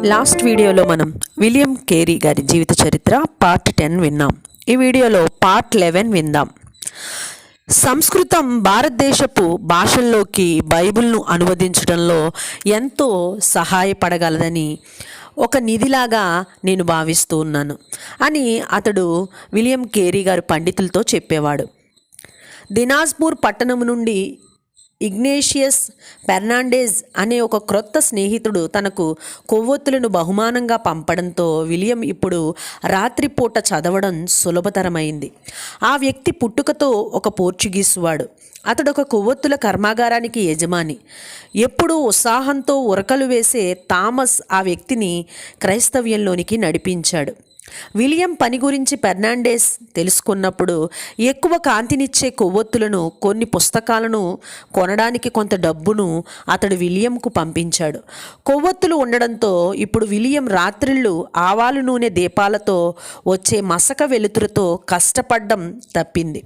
Last వీడియోలో మనం William Carey గారి జీవిత చరిత్ర పార్ట్ 10 విన్నాం. ఈ వీడియోలో పార్ట్ 11 విందాం. సంస్కృతం భారతదేశపు భాషల్లోకి బైబిల్ను అనువదించడంలో ఎంతో సహాయపడగలదని ఒక నిధిలాగా నేను భావిస్తూ ఉన్నాను అని అతడు విలియం కేరీ గారు పండితులతో చెప్పేవాడు. దినాజ్పూర్ పట్టణం నుండి ఇగ్నేషియస్ ఫెర్నాండెజ్ అనే ఒక క్రొత్త స్నేహితుడు తనకు కొవ్వొత్తులను బహుమానంగా పంపడంతో విలియం ఇప్పుడు రాత్రిపూట చదవడం సులభతరమైంది. ఆ వ్యక్తి పుట్టుకతో ఒక పోర్చుగీస్ వాడు. అతడు ఒక కొవ్వొత్తుల కర్మాగారానికి యజమాని. ఎప్పుడూ ఉత్సాహంతో ఉరకలు వేసే థామస్ ఆ వ్యక్తిని క్రైస్తవ్యంలోనికి నడిపించాడు. విలియం పని గురించి ఫెర్నాండెస్ తెలుసుకున్నప్పుడు ఎక్కువ కాంతినిచ్చే కొవ్వొత్తులను, కొన్ని పుస్తకాలను కొనడానికి కొంత డబ్బును అతడు విలియంకు పంపించాడు. కొవ్వొత్తులు ఉండడంతో ఇప్పుడు విలియం రాత్రిళ్ళు ఆవాలు నూనె దీపాలతో వచ్చే మసక వెలుతురుతో కష్టపడ్డం తప్పింది.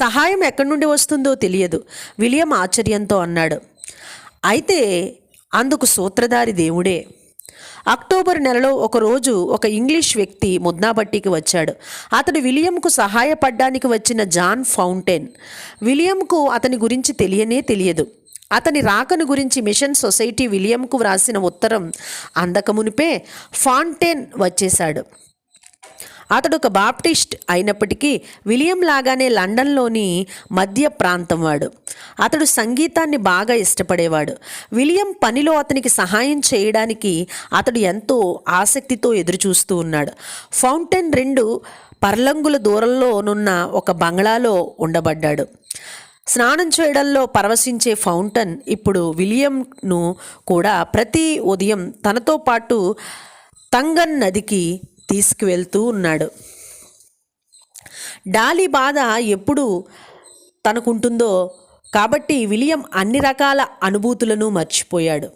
సహాయం ఎక్కడి నుండి వస్తుందో తెలియదు. విలియం ఆశ్చర్యంతో అన్నాడు, అయితే అందుకు సూత్రధారి దేవుడే. అక్టోబర్ నెలలో ఒకరోజు ఒక ఇంగ్లీష్ వ్యక్తి ముద్నాబట్టికి వచ్చాడు. అతడు విలియంకు సహాయపడ్డానికి వచ్చిన జాన్ ఫౌంటైన్. విలియంకు అతని గురించి తెలియదు. అతని రాకను గురించి మిషన్ సొసైటీ విలియంకు వ్రాసిన ఉత్తరం అందకమునిపే ఫాంటైన్ వచ్చేశాడు. అతడు ఒక బాప్టిస్ట్ అయినప్పటికీ విలియం లాగానే లండన్లోని మధ్య ప్రాంతం వాడు. అతడు సంగీతాన్ని బాగా ఇష్టపడేవాడు. విలియం పనిలో అతనికి సహాయం చేయడానికి అతడు ఎంతో ఆసక్తితో ఎదురుచూస్తూ ఉన్నాడు. ఫౌంటైన్ 2 పర్లంగుల దూరంలోనున్న ఒక బంగ్లాలో ఉండబడ్డాడు. స్నానం చేయడంలో పరవశించే ఫౌంటైన్ ఇప్పుడు విలియంను కూడా ప్రతి ఉదయం తనతో పాటు తంగన్ నదికి తీసుకువెళ్తూ ఉన్నాడు. డాలీ బాధ ఎప్పుడు తనకుంటుందో కాబట్టి విలియం అన్ని రకాల అనుభూతులను మర్చిపోయాడు.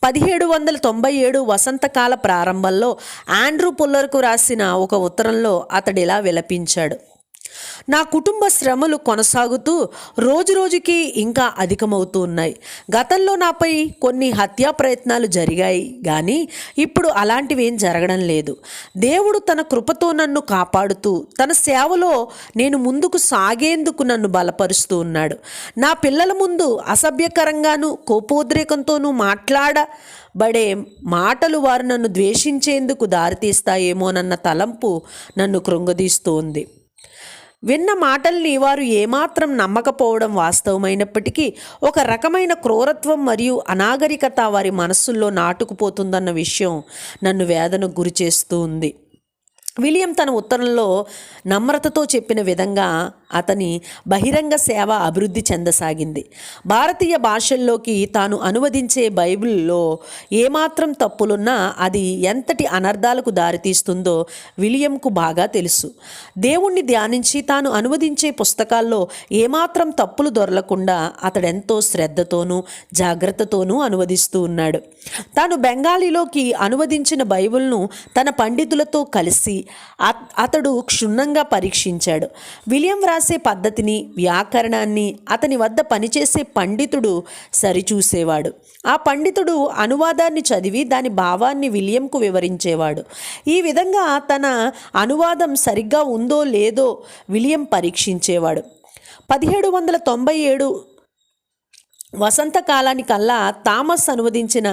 1797 వసంతకాల ప్రారంభంలో ఆండ్రూ పుల్లర్కు రాసిన ఒక ఉత్తరంలో అతడిలా విలపించాడు, నా కుటుంబ శ్రమలు కొనసాగుతూ రోజురోజుకి ఇంకా అధికమవుతూ ఉన్నాయి. గతంలో నాపై కొన్ని హత్యా ప్రయత్నాలు జరిగాయి, కానీ ఇప్పుడు అలాంటివేం జరగడం లేదు. దేవుడు తన కృపతో నన్ను కాపాడుతూ తన సేవలో నేను ముందుకు సాగేందుకు నన్ను బలపరుస్తూ ఉన్నాడు. నా పిల్లల ముందు అసభ్యకరంగానూ కోపోద్రేకంతోనూ మాట్లాడబడే మాటలు వారు నన్ను ద్వేషించేందుకు దారితీస్తాయేమోనన్న తలంపు నన్ను కృంగదీస్తూ ఉంది. విన్న మాటల్ని వారు ఏమాత్రం నమ్మకపోవడం వాస్తవమైనప్పటికీ ఒక రకమైన క్రూరత్వం మరియు అనాగరికత వారి మనస్సుల్లో నాటుకుపోతుందన్న విషయం నన్ను వేదనకు గురి చేస్తూ ఉంది. విలియం తన ఉత్తరంలో నమ్రతతో చెప్పిన విధంగా అతని బహిరంగ సేవ అభివృద్ధి చెందసాగింది. భారతీయ భాషల్లోకి తాను అనువదించే బైబిల్లో ఏమాత్రం తప్పులున్నా అది ఎంతటి అనర్థాలకు దారితీస్తుందో విలియంకు బాగా తెలుసు. దేవుణ్ణి ధ్యానించి తాను అనువదించే పుస్తకాల్లో ఏమాత్రం తప్పులు దొరలకుండా అతడెంతో శ్రద్ధతోనూ జాగ్రత్తతోనూ అనువదిస్తూ ఉన్నాడు. తాను బెంగాలీలోకి అనువదించిన బైబిల్ను తన పండితులతో కలిసి అతడు క్షుణ్ణంగా పరీక్షించాడు. విలియం రాసే పద్ధతిని, వ్యాకరణాన్ని అతని వద్ద పనిచేసే పండితుడు సరిచూసేవాడు. ఆ పండితుడు అనువాదాన్ని చదివి దాని భావాన్ని విలియంకు వివరించేవాడు. ఈ విధంగా తన అనువాదం సరిగ్గా ఉందో లేదో విలియం పరీక్షించేవాడు. 1797 వసంతకాలానికల్లా థామస్ అనువదించిన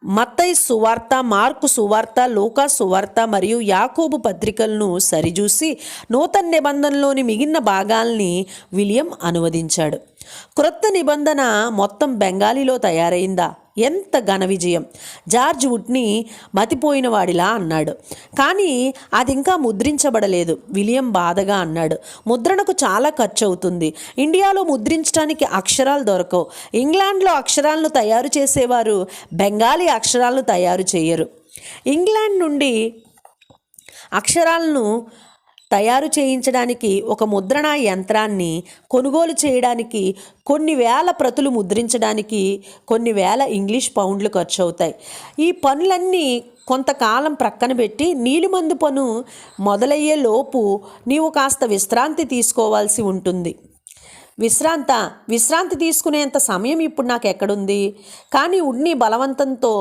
మత్తయి సువార్త, మార్కు సువార్త, లూకా సువార్త మరియు యాకోబు పత్రికలను సరిచూసి నూతన నిబంధనలోని మిగిలిన భాగాల్ని విలియం అనువదించాడు. క్రొత్త నిబంధన మొత్తం బెంగాలీలో తయారైందా? ఎంత ఘన విజయం! జార్జ్ వుడ్ని మతిపోయిన వాడిలా అన్నాడు. కానీ అది ఇంకా ముద్రించబడలేదు. విలియం బాధగా అన్నాడు, ముద్రణకు చాలా ఖర్చు అవుతుంది. ఇండియాలో ముద్రించడానికి అక్షరాలు దొరకవు. ఇంగ్లాండ్లో అక్షరాలను తయారు చేసేవారు బెంగాలీ అక్షరాలను తయారు చేయరు. ఇంగ్లాండ్ నుండి అక్షరాలను తయారు చేయించడానికి ఒక ముద్రణా యంత్రాన్ని కొనుగోలు చేయడానికి కొన్ని వేల ప్రతులు ముద్రించడానికి కొన్ని వేల ఇంగ్లీష్ పౌండ్లు ఖర్చు అవుతాయి. ఈ పనులన్నీ కొంతకాలం ప్రక్కన పెట్టి నీలిమందు పను మొదలయ్యే లోపు నీవు కాస్త విశ్రాంతి తీసుకోవాల్సి ఉంటుంది. విశ్రాంతి తీసుకునేంత సమయం ఇప్పుడు నాకు ఎక్కడుంది? కానీ ఉడ్నీ బలవంతంతో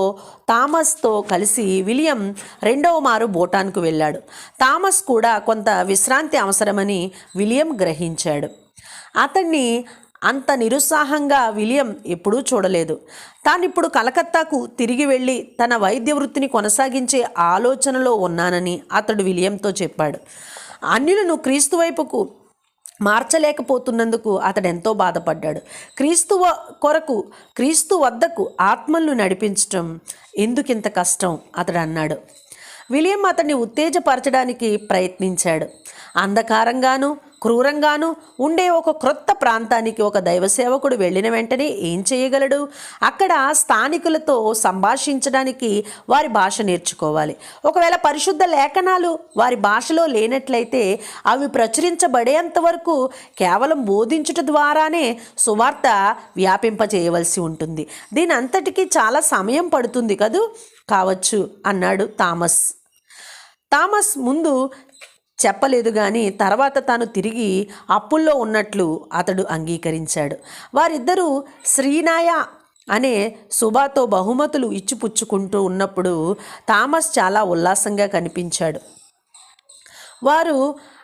థామస్తో కలిసి విలియం రెండవ మారు భూటాన్కు వెళ్ళాడు. థామస్ కూడా కొంత విశ్రాంతి అవసరమని విలియం గ్రహించాడు. అతన్ని అంత నిరుత్సాహంగా విలియం ఎప్పుడూ చూడలేదు. తానిప్పుడు కలకత్తాకు తిరిగి వెళ్ళి తన వైద్య వృత్తిని కొనసాగించే ఆలోచనలో ఉన్నానని అతడు విలియంతో చెప్పాడు. అన్యులను క్రీస్తు వైపుకు మార్చలేకపోతున్నందుకు అతడు ఎంతో బాధపడ్డాడు. క్రీస్తు వద్దకు ఆత్మలను నడిపించటం ఎందుకింత కష్టం అతడు అన్నాడు. విలియం అతన్ని ఉత్తేజపరచడానికి ప్రయత్నించాడు. అంధకారంగాను క్రూరంగాను ఉండే ఒక క్రొత్త ప్రాంతానికి ఒక దైవ సేవకుడు వెళ్ళిన వెంటనే ఏం చేయగలడు? అక్కడ స్థానికులతో సంభాషించడానికి వారి భాష నేర్చుకోవాలి. ఒకవేళ పరిశుద్ధ లేఖనాలు వారి భాషలో లేనట్లయితే అవి ప్రచురించబడేంత వరకు కేవలం బోధించుట ద్వారానే సువార్త వ్యాపింపజేయవలసి ఉంటుంది. దీని అంతటికీ చాలా సమయం పడుతుంది కదూ. కావచ్చు అన్నాడు థామస్ ముందు చెప్పలేదు కానీ తర్వాత తాను తిరిగి అప్పుల్లో ఉన్నట్లు అతడు అంగీకరించాడు. వారిద్దరూ శ్రీనాయ అనే సుబాతో బహుమతులు ఇచ్చిపుచ్చుకుంటూ ఉన్నప్పుడు థామస్ చాలా ఉల్లాసంగా కనిపించాడు. వారు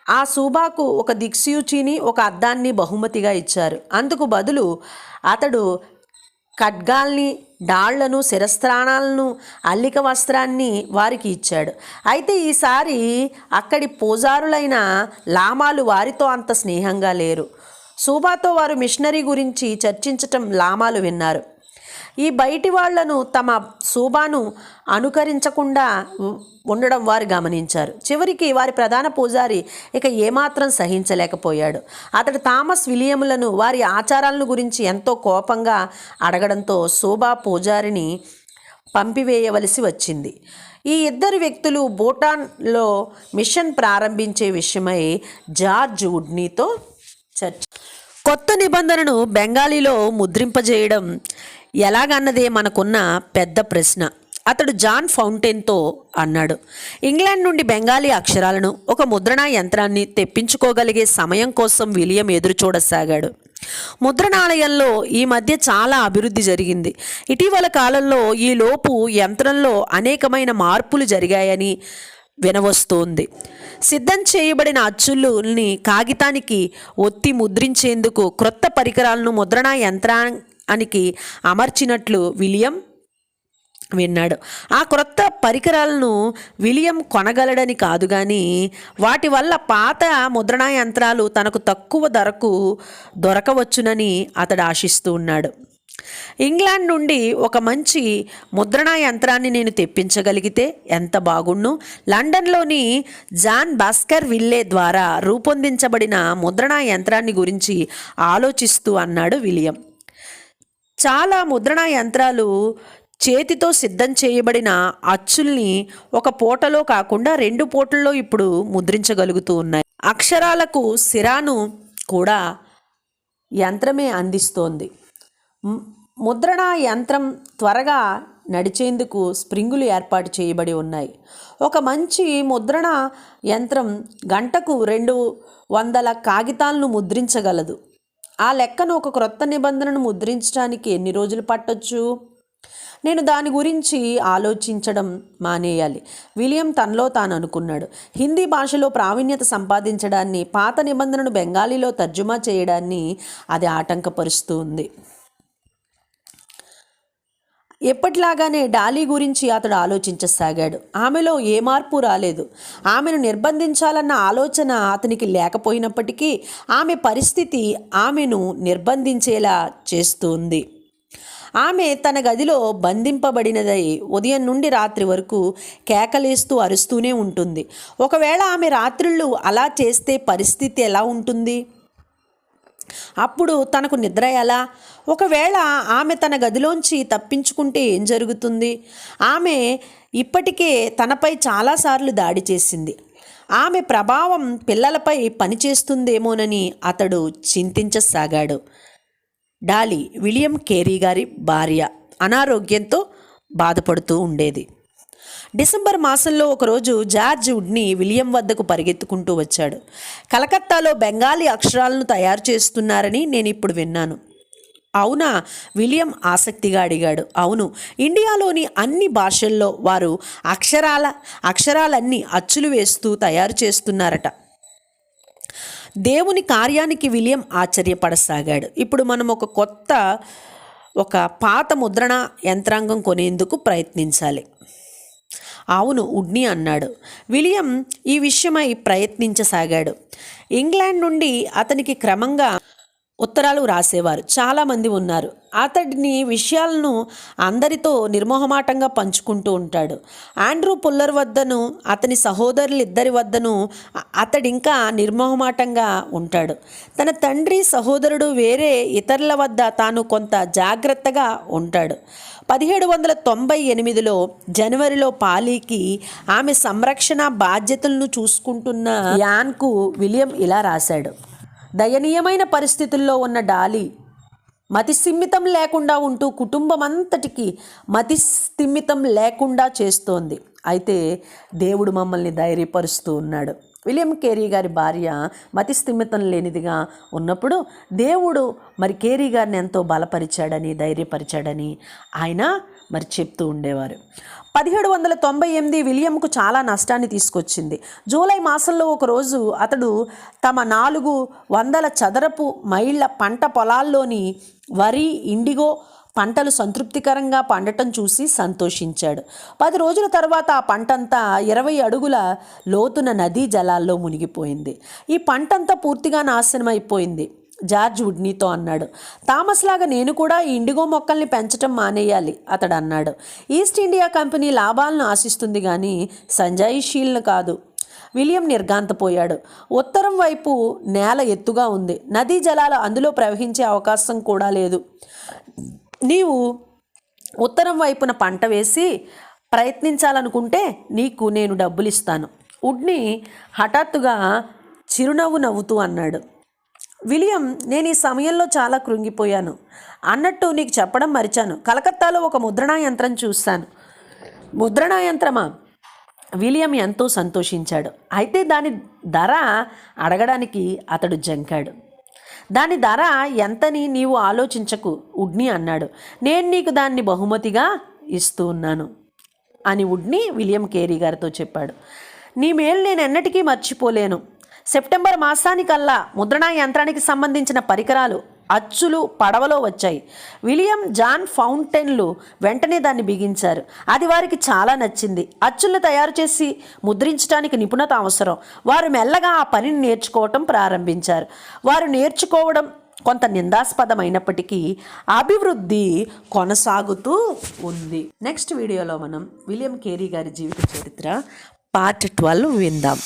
ఆ సూబాకు ఒక దిక్సూచిని ఒక అద్దాన్ని బహుమతిగా ఇచ్చారు. అందుకు బదులు అతడు ఖడ్గాల్ని, డాళ్లను, శిరస్త్రాణాలను, అల్లిక వస్త్రాన్ని వారికి ఇచ్చాడు. అయితే ఈసారి అక్కడి పూజారులైన లామాలు వారితో అంత స్నేహంగా లేరు. సూబాతో వారు మిషనరీ గురించి చర్చించటం లామాలు విన్నారు. ఈ బయటి వాళ్లను తమ సూబాను అనుకరించకుండా ఉండడం వారు గమనించారు. చివరికి వారి ప్రధాన పూజారి ఇక ఏమాత్రం సహించలేకపోయాడు. అతడు థామస్ విలియములను వారి ఆచారాలను గురించి ఎంతో కోపంగా అడగడంతో సూబా పూజారిని పంపివేయవలసి వచ్చింది. ఈ ఇద్దరు వ్యక్తులు భూటాన్లో మిషన్ ప్రారంభించే విషయమై జార్జ్ వుడ్నీతో చర్చ. కొత్త నిబంధనను బెంగాలీలో ముద్రింపజేయడం ఎలాగన్నదే మనకున్న పెద్ద ప్రశ్న. అతడు జాన్ ఫౌంటైన్తో అన్నాడు. ఇంగ్లాండ్ నుండి బెంగాలీ అక్షరాలను, ఒక ముద్రణా యంత్రాన్ని తెప్పించుకోగలిగే సమయం కోసం విలియం ఎదురుచూడసాగాడు. ముద్రణాలయంలో ఈ మధ్య చాలా అభివృద్ధి జరిగింది. ఇటీవల కాలంలో ఈ లోపు యంత్రంలో అనేకమైన మార్పులు జరిగాయని వినవస్తోంది. సిద్ధం చేయబడిన అచ్చుల్ని కాగితానికి ఒత్తి ముద్రించేందుకు క్రొత్త పరికరాలను ముద్రణా యంత్రానికి అమర్చినట్లు విలియం విన్నాడు. ఆ క్రొత్త పరికరాలను విలియం కొనగలడని కాదు కానీ వాటి వల్ల పాత ముద్రణా యంత్రాలు తనకు తక్కువ ధరకు దొరకవచ్చునని అతడు ఆశిస్తూ ఉన్నాడు. ఇంగ్లాండ్ నుండి ఒక మంచి ముద్రణా యంత్రాన్ని నేను తెప్పించగలిగితే ఎంత బాగుండు. లండన్లోని జాన్ బాస్కర్ విల్లే ద్వారా రూపొందించబడిన ముద్రణా యంత్రాన్ని గురించి ఆలోచిస్తూ అన్నాడు విలియం. చాలా ముద్రణా యంత్రాలు చేతితో సిద్ధం చేయబడిన అచ్చుల్ని ఒక పూటలో కాకుండా 2 పూటల్లో ఇప్పుడు ముద్రించగలుగుతూ ఉన్నాయి. అక్షరాలకు సిరాను కూడా యంత్రమే అందిస్తోంది. ముద్రణా యంత్రం త్వరగా నడిచేందుకు స్ప్రింగులు ఏర్పాటు చేయబడి ఉన్నాయి. ఒక మంచి ముద్రణా యంత్రం గంటకు 200 కాగితాలను ముద్రించగలదు. ఆ లెక్కను ఒక క్రొత్త నిబంధనను ముద్రించడానికి ఎన్ని రోజులు పట్టొచ్చు? నేను దాని గురించి ఆలోచించడం మానేయాలి. విలియం తనలో తాను అనుకున్నాడు. హిందీ భాషలో ప్రావీణ్యత సంపాదించడాన్ని, పాత నిబంధనను బెంగాలీలో తర్జుమా చేయడాన్ని అది ఆటంకపరుస్తూ ఉంది. ఎప్పటిలాగానే డాలీ గురించి అతడు ఆలోచించసాగాడు. ఆమెలో ఏ మార్పు రాలేదు. ఆమెను నిర్బంధించాలన్న ఆలోచన అతనికి లేకపోయినప్పటికీ ఆమె పరిస్థితి ఆమెను నిర్బంధించేలా చేస్తుంది. ఆమె తన గదిలో బంధింపబడినదై ఉదయం నుండి రాత్రి వరకు కేకలేస్తూ అరుస్తూనే ఉంటుంది. ఒకవేళ ఆమె రాత్రుళ్ళు అలా చేస్తే పరిస్థితి ఎలా ఉంటుంది? అప్పుడు తనకు నిద్ర ఎలా? ఒకవేళ ఆమె తన గదిలోంచి తప్పించుకుంటే ఏం జరుగుతుంది? ఆమె ఇప్పటికే తనపై చాలాసార్లు దాడి చేసింది. ఆమె ప్రభావం పిల్లలపై పనిచేస్తుందేమోనని అతడు చింతించసాగాడు. డాలీ విలియం కేరీ గారి భార్య అనారోగ్యంతో బాధపడుతూ ఉండేది. డిసెంబర్ మాసంలో ఒకరోజు జార్జ్ వుడ్ని విలియం వద్దకు పరిగెత్తుకుంటూ వచ్చాడు. కలకత్తాలో బెంగాలీ అక్షరాలను తయారు చేస్తున్నారని నేను ఇప్పుడు విన్నాను. అవునా? విలియం ఆసక్తిగా అడిగాడు. అవును, ఇండియాలోని అన్ని భాషల్లో వారు అక్షరాలన్నీ అచ్చులు వేస్తూ తయారు చేస్తున్నారట. దేవుని కార్యానికి విలియం ఆశ్చర్యపడసాగాడు. ఇప్పుడు మనం ఒక పాత ముద్రణ యంత్రాంగం కొనేందుకు ప్రయత్నించాలి. అవును, వుడ్నీ అన్నాడు. విలియం ఈ విషయమై ప్రయత్నించసాగాడు. ఇంగ్లాండ్ నుండి అతనికి క్రమంగా ఉత్తరాలు రాసేవారు చాలామంది ఉన్నారు. అతడిని విషయాలను అందరితో నిర్మోహమాటంగా పంచుకుంటూ ఉంటాడు. ఆండ్రూ పుల్లర్ వద్దను అతని సహోదరులిద్దరి వద్దను అతడింకా నిర్మోహమాటంగా ఉంటాడు. తన తండ్రి సహోదరుడు వేరే ఇతరుల వద్ద తాను కొంత జాగ్రత్తగా ఉంటాడు. 1798లో జనవరిలో పాలీకి ఆమె సంరక్షణ బాధ్యతలను చూసుకుంటున్న యాన్కు విలియం ఇలా రాశాడు. దయనీయమైన పరిస్థితుల్లో ఉన్న డాలీ మతిస్థిమితం లేకుండా ఉంటూ కుటుంబమంతటికి మతిస్థిమితం లేకుండా చేస్తోంది. అయితే దేవుడు మమ్మల్ని ధైర్యపరుస్తూ ఉన్నాడు. విలియం కేరీ గారి భార్య మతిస్థిమితం లేనిదిగా ఉన్నప్పుడు దేవుడు కేరీ గారిని ఎంతో బలపరిచాడని ధైర్యపరిచాడని ఆయన చెప్తూ ఉండేవారు. 1798 విలియంకు చాలా నష్టాన్ని తీసుకొచ్చింది. జూలై మాసంలో ఒకరోజు అతడు తమ 400 చదరపు మైళ్ళ పంట పొలాల్లోని వరి, ఇండిగో పంటలు సంతృప్తికరంగా పండటం చూసి సంతోషించాడు. 10 రోజుల తర్వాత ఆ పంటంతా 20 అడుగుల లోతున నదీ జలాల్లో మునిగిపోయింది. ఈ పంటంతా పూర్తిగా నాశనమైపోయింది. జార్జ్ వుడ్నీతో అన్నాడు. థామస్ లాగా నేను కూడా ఈ ఇండిగో మొక్కల్ని పెంచటం మానేయాలి అతడు అన్నాడు. ఈస్ట్ ఇండియా కంపెనీ లాభాలను ఆశిస్తుంది కానీ సంజాయిషీలను కాదు. విలియం నిర్ఘాంతపోయాడు. ఉత్తరం వైపు నేల ఎత్తుగా ఉంది. నదీ జలాలు అందులో ప్రవహించే అవకాశం కూడా లేదు. నీవు ఉత్తరం వైపున పంట వేసి ప్రయత్నించాలనుకుంటే నీకు నేను డబ్బులు ఇస్తాను. వుడ్నీ హఠాత్తుగా చిరునవ్వు నవ్వుతూ అన్నాడు. విలియం, నేను ఈ సమయంలో చాలా కృంగిపోయాను. అన్నట్టు నీకు చెప్పడం మరిచాను. కలకత్తాలో ఒక ముద్రణా యంత్రం చూశాను. ముద్రణా యంత్రమా? విలియం ఎంతో సంతోషించాడు. అయితే దాని ధర అడగడానికి అతడు జంకాడు. దాని ధర ఎంతని నీవు ఆలోచించకు, వుడ్నీ అన్నాడు. నేను నీకు దాన్ని బహుమతిగా ఇస్తూ ఉన్నాను అని వుడ్నీ విలియం కేరీ గారితో చెప్పాడు. నీ మేలు నేను ఎన్నటికీ మర్చిపోలేను. సెప్టెంబర్ మాసానికల్లా ముద్రణా యంత్రానికి సంబంధించిన పరికరాలు, అచ్చులు పడవలో వచ్చాయి. విలియం, జాన్ ఫౌంటైన్లు వెంటనే దాన్ని బిగించారు. అది వారికి చాలా నచ్చింది. అచ్చులను తయారు చేసి ముద్రించడానికి నిపుణత అవసరం. వారు మెల్లగా ఆ పనిని నేర్చుకోవటం ప్రారంభించారు. వారు నేర్చుకోవడం కొంత నిందాస్పదమైనప్పటికీ అభివృద్ధి కొనసాగుతూ ఉంది. నెక్స్ట్ వీడియోలో మనం విలియం కేరీ గారి జీవిత చరిత్ర పార్ట్ 12 విందాం.